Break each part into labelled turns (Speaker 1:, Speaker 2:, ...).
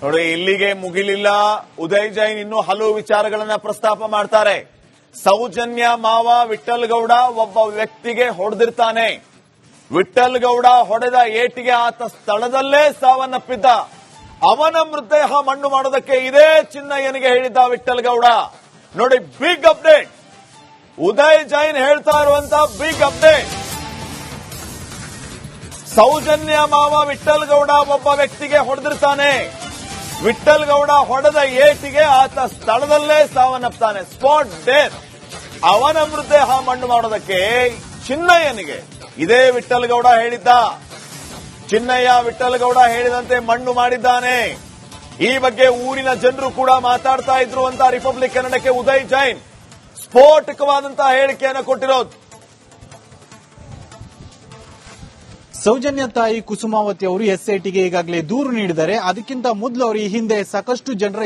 Speaker 1: ನೋಡಿ, ಇಲ್ಲಿಗೆ ಮುಗಿಲಿಲ್ಲ. ಉದಯ್ ಜೈನ್ ಇನ್ನೂ ಹಲವು ವಿಚಾರಗಳನ್ನ ಪ್ರಸ್ತಾಪ ಮಾಡ್ತಾರೆ. ಸೌಜನ್ಯ ಮಾವ ವಿಠ್ಠಲ್ ಗೌಡ ಒಬ್ಬ ವ್ಯಕ್ತಿಗೆ ಹೊಡೆದಿರ್ತಾನೆ. ವಿಠ್ಠಲ್ ಗೌಡ ಹೊಡೆದ ಏಟಿಗೆ ಆತ ಸ್ಥಳದಲ್ಲೇ ಸಾವನ್ನಪ್ಪಿದ್ದ. ಅವನ ಮೃತದೇಹ ಮಣ್ಣು ಮಾಡೋದಕ್ಕೆ ಇದೇ ಚಿನ್ನಯ್ಯನಿಗೆ ಹೇಳಿದ್ದ ವಿಠ್ಠಲ್ ಗೌಡ. ನೋಡಿ, ಬಿಗ್ ಅಪ್ಡೇಟ್. ಉದಯ್ ಜೈನ್ ಹೇಳ್ತಾ ಇರುವಂತ ಬಿಗ್ ಅಪ್ಡೇಟ್. ಸೌಜನ್ಯ ಮಾವ ವಿಠ್ಠಲ್ ಗೌಡ ಒಬ್ಬ ವ್ಯಕ್ತಿಗೆ ಹೊಡೆದಿರ್ತಾನೆ. ವಿಠ್ಠಲ್ ಗೌಡ ಹೊಡೆದ ಏಟಿಗೆ ಆತ ಸ್ಥಳದಲ್ಲೇ ಸಾವನ್ನಪ್ತಾನೆ. Spot death. ಅವನ ಮೃತದೇಹ ಮಣ್ಣು ಮಾಡೋದಕ್ಕೆ ಚಿನ್ನಯ್ಯನಿಗೆ ಇದೇ ವಿಠ್ಠಲ್ ಗೌಡ ಹೇಳಿದ್ದ. ಚಿನ್ನಯ್ಯ ವಿಠ್ಠಲ್ ಗೌಡ ಹೇಳಿದಂತೆ ಮಣ್ಣು ಮಾಡಿದ್ದಾನೆ. ಈ ಬಗ್ಗೆ ಊರಿನ ಜನರು ಕೂಡ ಮಾತಾಡ್ತಾ ಇದ್ರು ಅಂತ ರಿಪಬ್ಲಿಕ್ ಕನ್ನಡಕ್ಕೆ ಉದಯ್ ಜೈನ್ ಸ್ಫೋಟಕವಾದಂತಹ ಹೇಳಿಕೆಯನ್ನು ಕೊಟ್ಟಿರೋದು.
Speaker 2: ಸೌಜನ್ಯ ತಾಯಿ ಕುಸುಮಾವತಿ ಅವರು ಎಸ್ಐಟಿಗೆ ಈಗಾಗಲೇ ದೂರು ನೀಡಿದ್ದಾರೆ. ಅದಕ್ಕಿಂತ ಮೊದಲು ಅವರು ಈ ಹಿಂದೆ ಸಾಕಷ್ಟು ಜನರ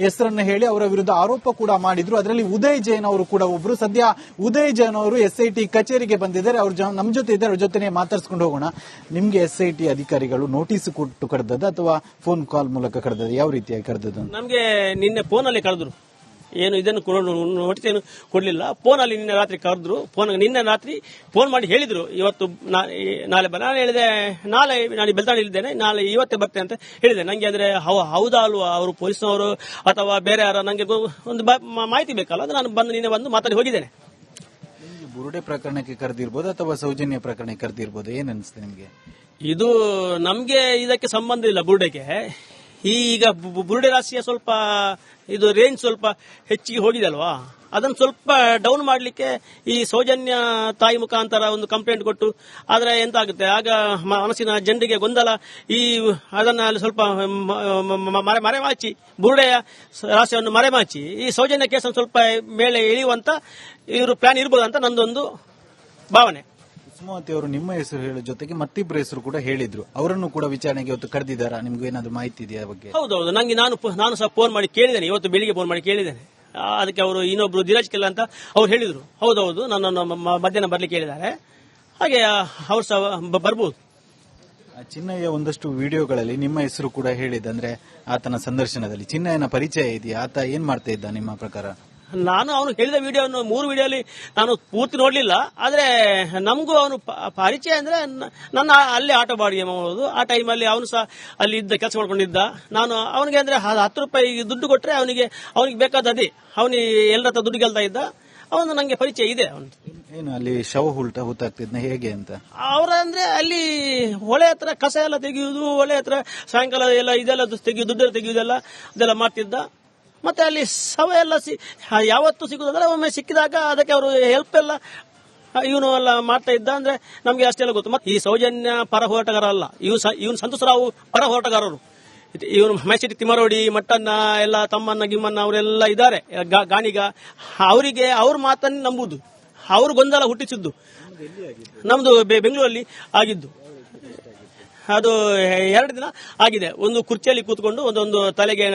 Speaker 2: ಹೆಸರನ್ನು ಹೇಳಿ ಅವರ ವಿರುದ್ಧ ಆರೋಪ ಕೂಡ ಮಾಡಿದ್ರು. ಅದರಲ್ಲಿ ಉದಯ್ ಜೈನ್ ಅವರು ಕೂಡ ಒಬ್ರು. ಸದ್ಯ ಉದಯ್ ಜೈನ್ ಅವರು ಎಸ್ಐಟಿ ಕಚೇರಿಗೆ ಬಂದಿದ್ದಾರೆ. ಅವರು ನಮ್ಮ ಜೊತೆ ಇದ್ದಾರೆ, ಅವ್ರ ಜೊತೆ ಮಾತಾಡ್ಸ್ಕೊಂಡು ಹೋಗೋಣ. ನಿಮ್ಗೆ ಎಸ್ಐಟಿ ಅಧಿಕಾರಿಗಳು ನೋಟಿಸ್ ಕೊಟ್ಟು ಕರೆದದ ಅಥವಾ ಫೋನ್ ಕಾಲ್ ಮೂಲಕ ಕರೆದದ? ಯಾವ ರೀತಿಯಾಗಿ ಕರೆದದ್ದು?
Speaker 3: ನಮ್ಗೆ ನಿನ್ನೆ ಫೋನ್ ಅಲ್ಲಿ ಕರೆದ್ರು. ಏನು ಇದನ್ನು ನೋಟಿಸ್ ಏನು ಕೊಡ್ಲಿಲ್ಲ. ಫೋನ್ ಅಲ್ಲಿ ನಿನ್ನೆ ರಾತ್ರಿ ಕರೆದ್ರು. ನಿನ್ನೆ ರಾತ್ರಿ ಫೋನ್ ಮಾಡಿ ಹೇಳಿದ್ರು, ಇವತ್ತು ನಾಳೆ ಬರ. ನಾನು ಹೇಳಿದೆ, ನಾನು ಬೆಳ್ತಾಡಿ ಇದ್ದೇನೆ, ನಾಳೆ ಇವತ್ತೇ ಬರ್ತೇನೆ ಅಂತ ಹೇಳಿದೆ. ನಂಗೆ ಅಂದ್ರೆ ಹೌದಾ ಅಲ್ವಾ, ಅವರು ಪೊಲೀಸ್ನವರು ಅಥವಾ ಬೇರೆ ಯಾರ, ನಂಗೆ ಒಂದು ಮಾಹಿತಿ ಬೇಕಲ್ಲ. ಅದು ನಾನು ನಿನ್ನೆ ಬಂದು ಮಾತಾಡಿ ಹೋಗಿದ್ದೇನೆ.
Speaker 2: ಬುರುಡೆ ಪ್ರಕರಣಕ್ಕೆ ಕರೆದಿರ್ಬೋದು ಅಥವಾ ಸೌಜನ್ಯ ಪ್ರಕರಣಕ್ಕೆ ಕರೆದಿರ್ಬೋದು, ಏನ್ ಅನಿಸ್ತದೆ ನಿಮ್ಗೆ?
Speaker 3: ಇದು ನಮ್ಗೆ ಇದಕ್ಕೆ ಸಂಬಂಧ ಇಲ್ಲ ಬುರುಡೆಗೆ. ಈಗ ಬುರುಡೆ ರಾಶಿಯ ಸ್ವಲ್ಪ ಇದು ರೇಂಜ್ ಸ್ವಲ್ಪ ಹೆಚ್ಚಿಗೆ ಹೋಗಿದೆ ಅಲ್ವಾ, ಅದನ್ನು ಸ್ವಲ್ಪ ಡೌನ್ ಮಾಡಲಿಕ್ಕೆ ಈ ಸೌಜನ್ಯ ತಾಯಿ ಮುಖಾಂತರ ಒಂದು ಕಂಪ್ಲೇಂಟ್ ಕೊಟ್ಟು ಆದ್ರೆ ಎಂತ ಆಗುತ್ತೆ, ಆಗ ಮನಸ್ಸಿನ ಜನರಿಗೆ ಗೊಂದಲ. ಅದನ್ನ ಸ್ವಲ್ಪ ಮರೆಮಾಚಿ, ಬುರುಡೆಯ ರಾಶಿಯನ್ನು ಮರೆಮಾಚಿ ಈ ಸೌಜನ್ಯ ಕೇಸನ್ನು ಸ್ವಲ್ಪ ಮೇಲೆ ಇಳಿಯುವಂತ ಇವರು ಪ್ಲಾನ್ ಇರಬಹುದು ಅಂತ ನಂದೊಂದು ಭಾವನೆ.
Speaker 2: ಕುಸುಮಾವತಿ ಅವರು ನಿಮ್ಮ ಹೆಸರು ಹೇಳೋ ಜೊತೆಗೆ ಮತ್ತಿಬ್ಬರ ಹೆಸರು ಕೂಡ ಹೇಳಿದ್ರು. ಅವರನ್ನು ಕೂಡ ವಿಚಾರಣೆಗೆ ಇವತ್ತು ಕರೆದಿದ್ದಾರಾ? ನಿಮ್ಗೆ ಏನಾದ್ರು ಮಾಹಿತಿ ಇದೆಯಾ ಬಗ್ಗೆ?
Speaker 3: ಹೌದೌದು, ನಂಗೆ ನಾನು ಸಹ ಫೋನ್ ಮಾಡಿ ಕೇಳಿದ್ದೇನೆ. ಇವತ್ತು ಬೆಳಿಗ್ಗೆ ಫೋನ್ ಮಾಡಿ ಕೇಳಿದ್ದೇನೆ. ಅದಕ್ಕೆ ಅವರು ಇನ್ನೊಬ್ರು ಧೀರಜ್ ಕೆಲ್ಲ ಅಂತ ಅವ್ರು ಹೇಳಿದ್ರು. ಹೌದೌದು, ನನ್ನನ್ನು ಮಧ್ಯಾಹ್ನ ಬರ್ಲಿಕ್ಕೆ ಹೇಳಿದ್ದಾರೆ. ಹಾಗೆ ಅವ್ರು ಸಹ ಬರ್ಬೋದು.
Speaker 2: ಚಿನ್ನಯ್ಯ ಒಂದಷ್ಟು ವಿಡಿಯೋಗಳಲ್ಲಿ ನಿಮ್ಮ ಹೆಸರು ಕೂಡ ಹೇಳಿದ, ಅಂದ್ರೆ ಆತನ ಸಂದರ್ಶನದಲ್ಲಿ ಚಿನ್ನಯ್ಯನ ಪರಿಚಯ ಇದೆಯಾ? ಆತ ಏನ್ ಮಾಡ್ತಾ ಇದ್ದ ನಿಮ್ಮ ಪ್ರಕಾರ?
Speaker 3: ನಾನು ಅವನು ಹೇಳಿದ ವಿಡಿಯೋವನ್ನು 3 ವಿಡಿಯೋಲಿ ನಾನು ಪೂರ್ತಿ ನೋಡ್ಲಿಲ್ಲ. ಆದ್ರೆ ನಮಗೂ ಅವನು ಪರಿಚಯ ಅಂದ್ರೆ ನನ್ನ ಅಲ್ಲೇ ಆಟೋ ಬಾಡಿಗೆ ಮಾಡೋದು. ಆ ಟೈಮಲ್ಲಿ ಅವನು ಸಹ ಅಲ್ಲಿ ಇದ್ದ, ಕೆಲಸ ಮಾಡ್ಕೊಂಡಿದ್ದ. ನಾನು ಅವನಿಗೆ ಅಂದ್ರೆ 10 ರೂಪಾಯಿ ದುಡ್ಡು ಕೊಟ್ರೆ ಅವನಿಗೆ ಬೇಕಾದ ಅದೇ, ಅವನಿಗೆ ಎಲ್ಲರ ಹತ್ರ ದುಡ್ಡು ಗೆಲ್ತಾ ಇದ್ದ. ಅವನು ನಂಗೆ ಪರಿಚಯ ಇದೆ. ಅವನು
Speaker 2: ಏನು ಅಲ್ಲಿ ಶವ ಹೂತಾಗ್ತಿದ್ನ ಹೇಗೆ ಅಂತ?
Speaker 3: ಅವರ ಅಂದ್ರೆ ಅಲ್ಲಿ ಹೊಳೆ ಹತ್ರ ಕಸ ಎಲ್ಲ ತೆಗೆಯುವುದು, ಹೊಳೆ ಹತ್ರ ಸಾಯಂಕಾಲ ಎಲ್ಲ ಇದೆಲ್ಲ ತೆಗೆಯುವುದು, ದುಡ್ಡೆಲ್ಲ ತೆಗೆಯುವುದೆಲ್ಲ ಅದೆಲ್ಲ ಮಾಡ್ತಿದ್ದ. ಮತ್ತೆ ಅಲ್ಲಿ ಶವ ಎಲ್ಲ ಯಾವತ್ತು ಸಿಗುದಂದ್ರೆ ಒಮ್ಮೆ ಸಿಕ್ಕಿದಾಗ ಅದಕ್ಕೆ ಅವರು ಹೆಲ್ಪ್ ಎಲ್ಲ ಇವನು ಎಲ್ಲ ಮಾಡ್ತಾ ಇದ್ದ. ಅಂದ್ರೆ ನಮ್ಗೆ ಅಷ್ಟೆಲ್ಲ ಗೊತ್ತು. ಮತ್ತೆ ಈ ಸೌಜನ್ಯ ಪರ ಹೋರಾಟಗಾರ ಅಲ್ಲ, ಇವನು ಸಂತೋಷ್ ರಾವ್ ಪರ ಹೋರಾಟಗಾರರು. ಇವನು ಮೈಸೂರು ತಿಮ್ಮರೋಡಿ, ಮಟ್ಟನ್ನ ಎಲ್ಲ ತಮ್ಮನ್ನ ಗಿಮ್ಮನ್ನ ಅವರೆಲ್ಲ ಇದ್ದಾರೆ ಗಾಣಿಗ. ಅವರಿಗೆ ಅವ್ರ ಮಾತನ್ನು ನಂಬುದು, ಅವ್ರು ಗೊಂದಲ ಹುಟ್ಟಿಸಿದ್ದು. ನಮ್ದು ಬೆಂಗಳೂರಲ್ಲಿ ಆಗಿದ್ದು ಅದು 2 ದಿನ ಆಗಿದೆ. ಒಂದು ಕುರ್ಚಿಯಲ್ಲಿ ಕೂತ್ಕೊಂಡು ಒಂದೊಂದು ತಲೆಗೆ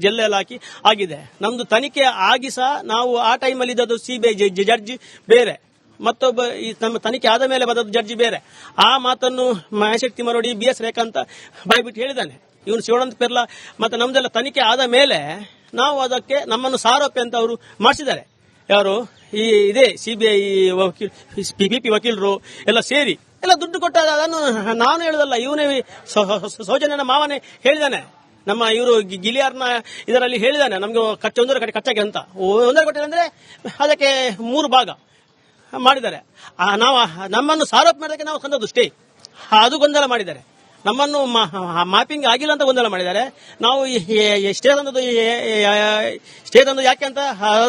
Speaker 3: ಜೆಲ್ಲೆಲ್ಲ ಹಾಕಿ ಆಗಿದೆ. ನಮ್ದು ತನಿಖೆ ಆಗಿ ಸಹ ನಾವು ಆ ಟೈಮಲ್ಲಿ ಇದ್ದದ್ದು ಸಿಬಿಐ ಜಡ್ಜಿ ಬೇರೆ, ಮತ್ತೊಬ್ಬ ಈ ನಮ್ಮ ತನಿಖೆ ಆದ ಮೇಲೆ ಬಂದದ್ದು ಜಡ್ಜಿ ಬೇರೆ. ಆ ಮಾತನ್ನು ಮಹೇಶ್ ತಿಮ್ಮರೋಡಿ, BS ರೇಖಾ ಅಂತ ಬಾಯ್ಬಿಟ್ಟು ಹೇಳಿದ್ದಾನೆ. ಇವನು ಶಿವಾನಂದ ಪೆರ್ಲಾ ಮತ್ತೆ ನಮ್ದೆಲ್ಲ ತನಿಖೆ ಆದ ಮೇಲೆ ನಾವು ಅದಕ್ಕೆ ನಮ್ಮನ್ನು ಸಾರೋಪಿ ಅಂತ ಅವರು ಮಾಡಿಸಿದ್ದಾರೆ. ಯಾರು ಇದೇ ಸಿಬಿಐ PP ವಕೀಲರು ಎಲ್ಲ ಸೇರಿ ಎಲ್ಲ ದುಡ್ಡು ಕೊಟ್ಟ. ಅದನ್ನು ನಾನು ಹೇಳುದಲ್ಲ, ಇವನೇ ಸೌಜನ್ಯನ ಮಾವನೇ ಹೇಳಿದಾನೆ. ನಮ್ಮ ಇವರು ಗಿಲಿಯಾರ್ನ ಇದರಲ್ಲಿ ಹೇಳಿದಾನೆ, ನಮ್ಗೆ ಒಂದರ ಕಡೆ ಕಚ್ಚಾಗೆ ಅಂತ. 1.5 ಕೋಟಿ ಅಂದ್ರೆ ಅದಕ್ಕೆ 3 ಭಾಗ ಮಾಡಿದ್ದಾರೆ. ನಾವು ನಮ್ಮನ್ನು ಸಾರೋಪ ಮಾಡೋದಕ್ಕೆ ನಾವು ತಂದದ್ದು ಸ್ಟೇ, ಅದು ಗೊಂದಲ ಮಾಡಿದ್ದಾರೆ. ನಮ್ಮನ್ನು ಮ್ಯಾಪಿಂಗ್ ಆಗಿಲ್ಲ ಅಂತ ಗೊಂದಲ ಮಾಡಿದ್ದಾರೆ. ನಾವು ಸ್ಟೇ ತಂದು ಯಾಕೆ ಅಂತ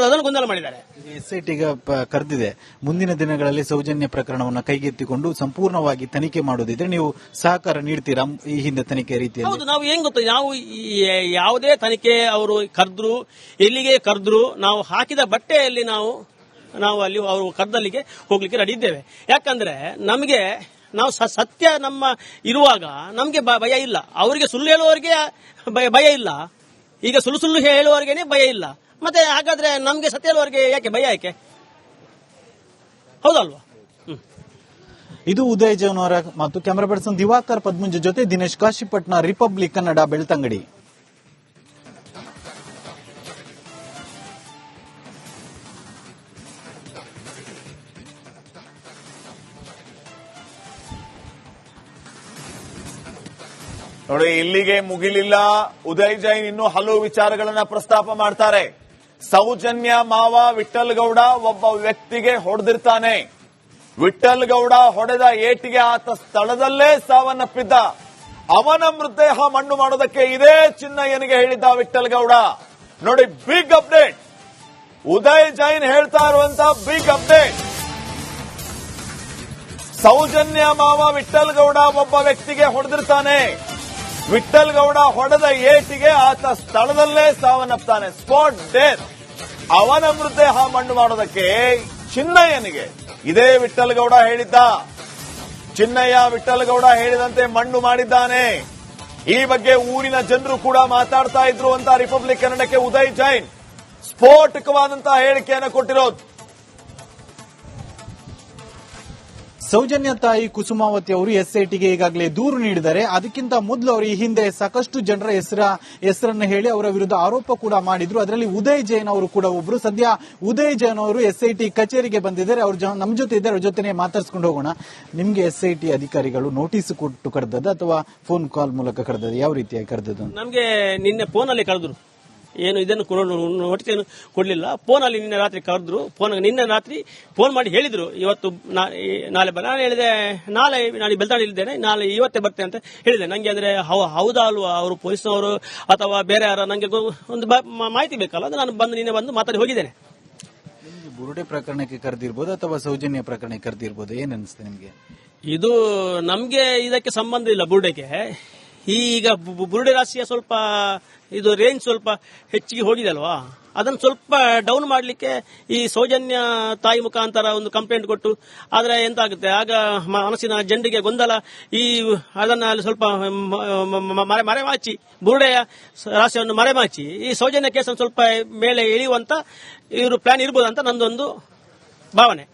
Speaker 3: ಅದನ್ನು ಗೊಂದಲ ಮಾಡಿದ್ದಾರೆ.
Speaker 2: ಎಸ್ಐಟಿಗೆ ಕರೆದಿದೆ. ಮುಂದಿನ ದಿನಗಳಲ್ಲಿ ಸೌಜನ್ಯ ಪ್ರಕರಣವನ್ನು ಕೈಗೆತ್ತಿಕೊಂಡು ಸಂಪೂರ್ಣವಾಗಿ ತನಿಖೆ ಮಾಡೋದಿದ್ರೆ ನೀವು ಸಹಕಾರ ನೀಡ್ತೀರಾ? ಈ ಹಿಂದೆ ತನಿಖೆ ರೀತಿಯಲ್ಲಿ?
Speaker 3: ಹೌದು, ನಾವು ಏನ್ ಗೊತ್ತ, ನಾವು ಯಾವುದೇ ತನಿಖೆ ಅವರು ಕರೆದ್ರು, ಎಲ್ಲಿಗೆ ಕರೆದ್ರು, ನಾವು ಹಾಕಿದ ಬಟ್ಟೆಯಲ್ಲಿ ನಾವು ಅಲ್ಲಿ ಅವರು ಕರೆದಲ್ಲಿಗೆ ಹೋಗ್ಲಿಕ್ಕೆ ರೆಡಿ ಇದ್ದೇವೆ. ಯಾಕಂದ್ರೆ ನಮಗೆ ನಾವು ಸತ್ಯ ನಮ್ಮ ಇರುವಾಗ ನಮ್ಗೆ ಭಯ ಇಲ್ಲ. ಅವರಿಗೆ ಸುಳ್ಳು ಹೇಳುವವರಿಗೆ ಭಯ ಇಲ್ಲ. ಈಗ ಸುಳ್ಳು ಹೇಳುವವರಿಗೇನೆ ಭಯ ಇಲ್ಲ. ಮತ್ತೆ ಹಾಗಾದ್ರೆ ನಮ್ಗೆ ಸತ್ಯ ಹೇಳುವವರಿಗೆ ಯಾಕೆ ಭಯ? ಯಾಕೆ? ಹೌದಲ್ವಾ?
Speaker 2: ಇದು ಉದಯ್ ಜೈನ್ ಅವರ ಮತ್ತು ಕ್ಯಾಮರಾ ಪರ್ಸನ್ ದಿವಾಕರ್ ಪದ್ಮಂಜ ಜೊತೆ ದಿನೇಶ್ ಕಾಶಿಪಟ್ನ, ರಿಪಬ್ಲಿಕ್ ಕನ್ನಡ, ಬೆಳ್ತಂಗಡಿ.
Speaker 1: ನೋಡಿ, ಇಲ್ಲಿಗೆ ಮುಗಿಲಿಲ್ಲ. ಉದಯ್ ಜೈನ್ ಇನ್ನೂ ಹಲವು ವಿಚಾರಗಳನ್ನ ಪ್ರಸ್ತಾಪ ಮಾಡ್ತಾರೆ. ಸೌಜನ್ಯ ಮಾವ ವಿಠಲ್ ಗೌಡ ಒಬ್ಬ ವ್ಯಕ್ತಿಗೆ ಹೊಡೆದಿರ್ತಾನೆ. ವಿಠಲ್ ಗೌಡ ಹೊಡೆದ ಏಟಿಗೆ ಆತ ಸ್ಥಳದಲ್ಲೇ ಸಾವನ್ನಪ್ಪಿದ್ದ. ಅವನ ಮೃತದೇಹ ಮಣ್ಣು ಮಾಡೋದಕ್ಕೆ ಇದೇ ಚಿನ್ನಯ್ಯನಿಗೆ ಹೇಳಿದ್ದ ವಿಠಲ್ ಗೌಡ. ನೋಡಿ, ಬಿಗ್ ಅಪ್ಡೇಟ್. ಉದಯ್ ಜೈನ್ ಹೇಳ್ತಾ ಇರುವಂತ ಬಿಗ್ ಅಪ್ಡೇಟ್. ಸೌಜನ್ಯ ಮಾವ ವಿಠಲ್ ಗೌಡ ಒಬ್ಬ ವ್ಯಕ್ತಿಗೆ ಹೊಡೆದಿರ್ತಾನೆ. ವಿಠಲ್ ಗೌಡ ಹೊಡೆದ ಏಟಿಗೆ ಆತ ಸ್ಥಳದಲ್ಲೇ ಸಾವನ್ನಪ್ತಾನೆ. Spot death. ಅವನ ಮೃತದೇಹ ಮಣ್ಣು ಮಾಡೋದಕ್ಕೆ ಚಿನ್ನಯ್ಯನಿಗೆ ಇದೇ ವಿಠಲ್ ಗೌಡ ಹೇಳಿದ್ದ. ಚಿನ್ನಯ್ಯ ವಿಠಲ್ ಗೌಡ ಹೇಳಿದಂತೆ ಮಣ್ಣು ಮಾಡಿದ್ದಾನೆ. ಈ ಬಗ್ಗೆ ಊರಿನ ಜನರು ಕೂಡ ಮಾತಾಡ್ತಾ ಇದ್ರು ಅಂತ ರಿಪಬ್ಲಿಕ್ ಕನ್ನಡಕ್ಕೆ ಉದಯ್ ಜೈನ್ ಸ್ಫೋಟಕವಾದಂತಹ ಹೇಳಿಕೆಯನ್ನು ಕೊಟ್ಟಿರೋದು.
Speaker 2: ಸೌಜನ್ಯ ತಾಯಿ ಕುಸುಮಾವತಿ ಅವರು ಎಸ್ಐಟಿಗೆ ಈಗಾಗಲೇ ದೂರು ನೀಡಿದ್ದಾರೆ. ಅದಕ್ಕಿಂತ ಮೊದಲು ಅವರು ಈ ಹಿಂದೆ ಸಾಕಷ್ಟು ಜನರ ಹೆಸರನ್ನು ಹೇಳಿ ಅವರ ವಿರುದ್ಧ ಆರೋಪ ಕೂಡ ಮಾಡಿದ್ರು. ಅದರಲ್ಲಿ ಉದಯ್ ಜೈನ್ ಅವರು ಕೂಡ ಒಬ್ರು. ಸದ್ಯ ಉದಯ್ ಜೈನ್ ಅವರು ಎಸ್ಐಟಿ ಕಚೇರಿಗೆ ಬಂದಿದ್ದಾರೆ. ಅವರು ನಮ್ಮ ಜೊತೆ ಇದ್ದಾರೆ, ಅವ್ರ ಜೊತೆ ಮಾತಾಡ್ಸ್ಕೊಂಡು ಹೋಗೋಣ. ನಿಮ್ಗೆ ಎಸ್ಐಟಿ ಅಧಿಕಾರಿಗಳು ನೋಟಿಸ್ ಕೊಟ್ಟು ಕರೆದದ ಅಥವಾ ಫೋನ್ ಕಾಲ್ ಮೂಲಕ ಕರೆದದ? ಯಾವ ರೀತಿಯಾಗಿ ಕರೆದದ್ದು?
Speaker 3: ನಮ್ಗೆ ನಿನ್ನೆ ಫೋನಲ್ಲಿ ಕರೆದ್ರು. ಏನು ಇದನ್ನು ನೋಟಿಸ್ ಏನು ಕೊಡ್ಲಿಲ್ಲ. ಫೋನಲ್ಲಿ ನಿನ್ನೆ ರಾತ್ರಿ ಕರೆದ್ರು. ನಿನ್ನೆ ರಾತ್ರಿ ಫೋನ್ ಮಾಡಿ ಹೇಳಿದ್ರು ಇವತ್ತು ನಾಳೆ ನಾನು ಹೇಳಿದೆ ನಾನು ಬೆಳ್ತಾಡಿದ್ದೇನೆ, ನಾಳೆ ಇವತ್ತೇ ಬರ್ತೇನೆ ಅಂತ ಹೇಳಿದೆ. ನಂಗೆ ಅಂದ್ರೆ ಹೌದಾ ಅಲ್ವಾ ಅವರು ಪೊಲೀಸ್ನವರು ಅಥವಾ ಬೇರೆ ಯಾರ, ನಂಗೆ ಒಂದು ಮಾಹಿತಿ ಬೇಕಲ್ಲ. ಅದು ನಾನು ನಿನ್ನೆ ಬಂದು ಮಾತಾಡಿ ಹೋಗಿದ್ದೇನೆ.
Speaker 2: ಬುರುಡೆ ಪ್ರಕರಣಕ್ಕೆ ಕರೆದಿರ್ಬೋದು ಅಥವಾ ಸೌಜನ್ಯ ಪ್ರಕರಣಕ್ಕೆ ಕರೆದಿರ್ಬೋದು, ಏನ್ ಅನಿಸ್ತದೆ ನಿಮ್ಗೆ?
Speaker 3: ಇದು ನಮ್ಗೆ ಇದಕ್ಕೆ ಸಂಬಂಧ ಇಲ್ಲ. ಬುರುಡೆಗೆ ಈಗ ಬುರುಡೆ ರಾಶಿಯ ಸ್ವಲ್ಪ ಇದು ರೇಂಜ್ ಸ್ವಲ್ಪ ಹೆಚ್ಚಿಗೆ ಹೋಗಿದೆ ಅಲ್ವಾ, ಅದನ್ನು ಸ್ವಲ್ಪ ಡೌನ್ ಮಾಡಲಿಕ್ಕೆ ಈ ಸೌಜನ್ಯ ತಾಯಿ ಮುಖಾಂತರ ಒಂದು ಕಂಪ್ಲೇಂಟ್ ಕೊಟ್ಟು, ಆದ್ರೆ ಎಂತ ಆಗುತ್ತೆ ಆಗ ಮನಸ್ಸಿನ ಜನರಿಗೆ ಗೊಂದಲ. ಅದನ್ನ ಅಲ್ಲಿ ಸ್ವಲ್ಪ ಮರೆಮಾಚಿ, ಬುರುಡೆಯ ರಾಶಿಯನ್ನು ಮರೆಮಾಚಿ ಈ ಸೌಜನ್ಯ ಕೇಸನ್ನು ಸ್ವಲ್ಪ ಮೇಲೆ ಇಳಿಯುವಂತ ಇವರು ಪ್ಲಾನ್ ಇರ್ಬೋದು ಅಂತ ನಂದೊಂದು ಭಾವನೆ.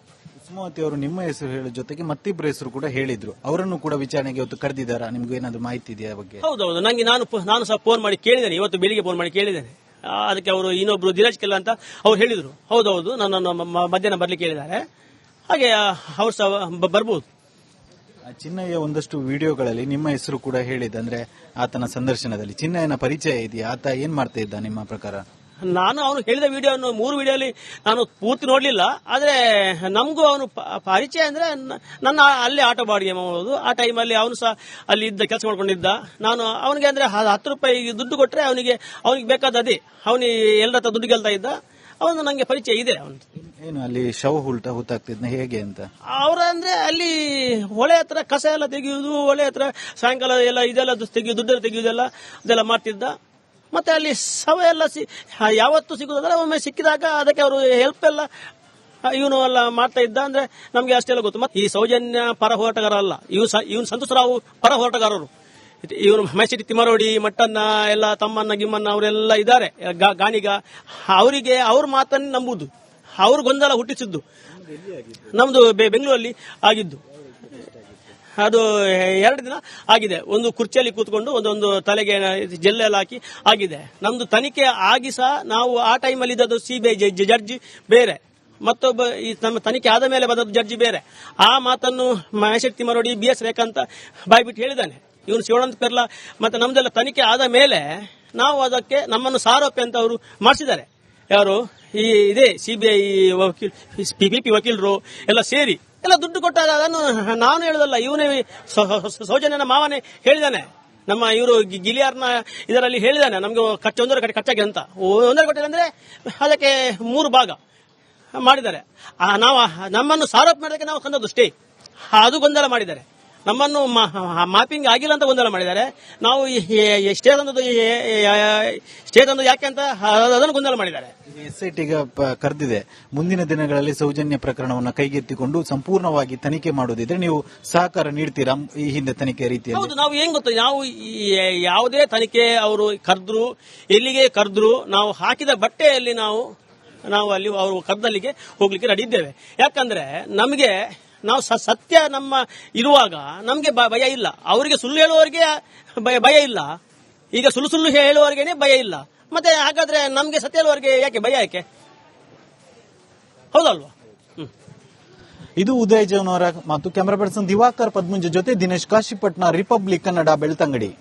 Speaker 2: ಕುಸುಮಾವತಿ ಅವರು ನಿಮ್ಮ ಹೆಸರು ಹೇಳೋ ಜೊತೆಗೆ ಮತ್ತಿಬ್ಬರ ಹೆಸರು ಕೂಡ ಹೇಳಿದ್ರು. ಅವರನ್ನು ಕೂಡ ವಿಚಾರಣೆಗೆ ಇವತ್ತು ಕರೆದಿದ್ದಾರಾ? ನಿಮ್ಗೆ ಏನಾದ್ರು ಮಾಹಿತಿ ಇದೆಯಾ ಬಗ್ಗೆ?
Speaker 3: ಹೌದೌದು, ನಂಗೆ ನಾನು ಸಹ ಫೋನ್ ಮಾಡಿ ಕೇಳಿದ್ದೇನೆ. ಇವತ್ತು ಬೆಳಿಗ್ಗೆ ಫೋನ್ ಮಾಡಿ ಕೇಳಿದ್ದೇನೆ. ಅದಕ್ಕೆ ಅವರು ಇನ್ನೊಬ್ರು ಧೀರಜ್ ಕೆಲ್ಲ ಅಂತ ಅವ್ರು ಹೇಳಿದ್ರು. ಹೌದೌದು, ನನ್ನನ್ನು ಮಧ್ಯಾಹ್ನ ಬರ್ಲಿಕ್ಕೆ ಹೇಳಿದ್ದಾರೆ. ಹಾಗೆ ಅವ್ರು ಸಹ ಬರ್ಬೋದು.
Speaker 2: ಚಿನ್ನಯ್ಯ ಒಂದಷ್ಟು ವಿಡಿಯೋಗಳಲ್ಲಿ ನಿಮ್ಮ ಹೆಸರು ಕೂಡ ಹೇಳಿದೆ. ಅಂದ್ರೆ ಆತನ ಸಂದರ್ಶನದಲ್ಲಿ ಚಿನ್ನಯ್ಯನ ಪರಿಚಯ ಇದೆಯಾ? ಆತ ಏನ್ ಮಾಡ್ತಾ ಇದ್ದ ನಿಮ್ಮ ಪ್ರಕಾರ?
Speaker 3: ನಾನು ಅವನು ಹೇಳಿದ ವಿಡಿಯೋವನ್ನು 3 ವಿಡಿಯೋಲಿ ನಾನು ಪೂರ್ತಿ ನೋಡ್ಲಿಲ್ಲ. ಆದ್ರೆ ನಮಗೂ ಅವನು ಪರಿಚಯ ಅಂದ್ರೆ ನನ್ನ ಅಲ್ಲಿ ಆಟೋ ಬಾಡಿಗೆ ಮಾಡೋದು. ಆ ಟೈಮಲ್ಲಿ ಅವನು ಸಹ ಅಲ್ಲಿ ಇದ್ದ ಕೆಲಸ ಮಾಡ್ಕೊಂಡಿದ್ದ. ನಾನು ಅವನಿಗೆ ಅಂದ್ರೆ 10 ರೂಪಾಯಿ ದುಡ್ಡು ಕೊಟ್ರೆ ಅವನಿಗೆ ಬೇಕಾದ ಅದೇ, ಅವನಿಗೆ ಎಲ್ಲರ ಹತ್ರ ದುಡ್ಡು ಗೆಲ್ತಾ ಇದ್ದ. ಅವನು ನಂಗೆ ಪರಿಚಯ ಇದೆ. ಅವನು
Speaker 2: ಏನು ಅಲ್ಲಿ ಶವ ಹುತ್ತಾಗ್ತಿದ್ನ ಹೇಗೆ ಅಂತ?
Speaker 3: ಅವ್ರ ಅಂದ್ರೆ ಅಲ್ಲಿ ಹೊಳೆ ಹತ್ರ ಕಸ ಎಲ್ಲ ತೆಗೆಯುವುದು, ಹೊಳೆ ಹತ್ರ ಸಾಯಂಕಾಲ ಎಲ್ಲ ಇದೆಲ್ಲ ತೆಗೆಯುವುದು, ದುಡ್ಡೆಲ್ಲ ತೆಗೆಯುವುದೆಲ್ಲ ಅದೆಲ್ಲ ಮಾಡ್ತಿದ್ದ. ಮತ್ತೆ ಅಲ್ಲಿ ಶವ ಎಲ್ಲ ಯಾವತ್ತು ಸಿಗುವುದಾದ್ರೆ ಒಮ್ಮೆ ಸಿಕ್ಕಿದಾಗ ಅದಕ್ಕೆ ಅವರು ಹೆಲ್ಪ್ ಎಲ್ಲ ಇವನು ಎಲ್ಲ ಮಾಡ್ತಾ ಇದ್ದ. ಅಂದ್ರೆ ನಮ್ಗೆ ಅಷ್ಟೆಲ್ಲ ಗೊತ್ತು. ಮತ್ತೆ ಈ ಸೌಜನ್ಯ ಪರ ಹೋರಾಟಗಾರ ಅಲ್ಲ, ಇವನು ಸಂತೋಷ್ ರಾವ್ ಪರ ಹೋರಾಟಗಾರರು. ಇವನು ಮೈಸಿಟಿ ತಿಮರೋಡಿ ಮಟ್ಟನ್ನ ಎಲ್ಲ ತಮ್ಮನ್ನ ಗಿಮ್ಮನ್ನ ಅವರೆಲ್ಲ ಇದ್ದಾರೆ ಗಾಣಿಗ. ಅವರಿಗೆ ಅವ್ರ ಮಾತನ್ನು ನಂಬುದು, ಅವ್ರ ಗೊಂದಲ ಹುಟ್ಟಿಸಿದ್ದು. ನಮ್ದು ಬೆಂಗಳೂರಲ್ಲಿ ಆಗಿದ್ದು ಅದು 2 ದಿನ ಆಗಿದೆ. ಒಂದು ಕುರ್ಚಿಯಲ್ಲಿ ಕೂತ್ಕೊಂಡು ಒಂದೊಂದು ತಲೆಗೆ ಜೆಲ್ಲೆಲ್ಲ ಹಾಕಿ ಆಗಿದೆ. ನಮ್ದು ತನಿಖೆ ಆಗಿ ಸಹ ನಾವು ಆ ಟೈಮಲ್ಲಿ ಇದ್ದದ್ದು ಸಿಬಿಐ ಜಡ್ಜಿ ಬೇರೆ, ಮತ್ತೊಬ್ಬ ಈ ನಮ್ಮ ತನಿಖೆ ಆದ ಮೇಲೆ ಬಂದದ್ದು ಜಡ್ಜಿ ಬೇರೆ. ಆ ಮಾತನ್ನು ಮಹೇಶ್ ತಿಮರೋಡಿ BS ರೇಖಾ ಅಂತ ಬಾಯ್ಬಿಟ್ಟು ಹೇಳಿದ್ದಾನೆ. ಇವನು ಶಿವಾನಂದ ಪೆರ್ಲಾ ಮತ್ತೆ ನಮ್ದೆಲ್ಲ ತನಿಖೆ ಆದ ಮೇಲೆ ನಾವು ಅದಕ್ಕೆ ನಮ್ಮನ್ನು ಸಾರೋಪಿ ಅಂತ ಅವರು ಮಾಡಿಸಿದ್ದಾರೆ. ಯಾರು ಇದೇ ಸಿಬಿಐ PPP ವಕೀಲರು ಎಲ್ಲ ಸೇರಿ ಎಲ್ಲ ದುಡ್ಡು ಕೊಟ್ಟಾಗ ಅದನ್ನು ನಾನು ಹೇಳುದಲ್ಲ, ಇವನೇ ಸೌಜನ್ಯನ ಮಾವನೇ ಹೇಳಿದಾನೆ. ನಮ್ಮ ಇವರು ಗಿಲಿಯಾರ್ನ ಇದರಲ್ಲಿ ಹೇಳಿದಾನೆ, ನಮ್ಗೆ ಒಂದರ ಖರ್ಚಾಗಿ ಅಂತ. 1.5 ಕೋಟಿ ಅಂದ್ರೆ ಅದಕ್ಕೆ 3 ಭಾಗ ಮಾಡಿದ್ದಾರೆ. ನಾವು ನಮ್ಮನ್ನು ಸಾರೋಪ ಮಾಡೋದಕ್ಕೆ ನಾವು ತಂದದ್ದು ಸ್ಟೇ, ಅದು ಗೊಂದಲ ಮಾಡಿದ್ದಾರೆ. ನಮ್ಮನ್ನು ಮಾಪಿಂಗ್ ಆಗಿಲ್ಲ ಅಂತ ಗೊಂದಲ ಮಾಡಿದ್ದಾರೆ. ನಾವು ಸ್ಟೇ ತಂದು ಯಾಕೆ ಅಂತ ಅದನ್ನು ಗೊಂದಲ ಮಾಡಿದ್ದಾರೆ.
Speaker 2: ಎಸ್ಐಟಿಗೆ ಕರೆದಿದೆ. ಮುಂದಿನ ದಿನಗಳಲ್ಲಿ ಸೌಜನ್ಯ ಪ್ರಕರಣವನ್ನು ಕೈಗೆತ್ತಿಕೊಂಡು ಸಂಪೂರ್ಣವಾಗಿ ತನಿಖೆ ಮಾಡುವುದಿದ್ರೆ ನೀವು ಸಹಕಾರ ನೀಡ್ತೀರಾ? ಈ ಹಿಂದೆ ತನಿಖೆ ರೀತಿಯಲ್ಲಿ
Speaker 3: ಹೌದು, ನಾವು ಏನ್ ಗೊತ್ತಾ, ನಾವು ಯಾವುದೇ ತನಿಖೆ ಅವರು ಕರೆದ್ರು, ಎಲ್ಲಿಗೆ ಕರೆದ್ರು, ನಾವು ಹಾಕಿದ ಬಟ್ಟೆಯಲ್ಲಿ ನಾವು ಅಲ್ಲಿ ಅವರು ಕರೆದಲ್ಲಿಗೆ ಹೋಗ್ಲಿಕ್ಕೆ ರೆಡಿ ಇದ್ದೇವೆ. ಯಾಕಂದ್ರೆ ನಮಗೆ ನಾವು ಸತ್ಯ ನಮ್ಮ ಇರುವಾಗ ನಮ್ಗೆ ಭಯ ಇಲ್ಲ. ಅವರಿಗೆ ಸುಳ್ಳು ಹೇಳುವವರಿಗೆ ಭಯ ಇಲ್ಲ. ಈಗ ಸುಳ್ಳು ಹೇಳುವವರಿಗೇನೆ ಭಯ ಇಲ್ಲ. ಮತ್ತೆ ಹಾಗಾದ್ರೆ ನಮ್ಗೆ ಸತ್ಯ ಹೇಳುವವರಿಗೆ ಯಾಕೆ ಭಯ? ಯಾಕೆ? ಹೌದಲ್ವಾ?
Speaker 2: ಇದು ಉದಯ್ ಜೈನ್ ಅವರ ಮಾತು. ಕ್ಯಾಮರಾ ಪರ್ಸನ್ ದಿವಾಕರ್ ಪದ್ಮುಂಜ ಜೊತೆ ದಿನೇಶ್ ಕಾಶಿಪಟ್ನ, ರಿಪಬ್ಲಿಕ್ ಕನ್ನಡ, ಬೆಳ್ತಂಗಡಿ.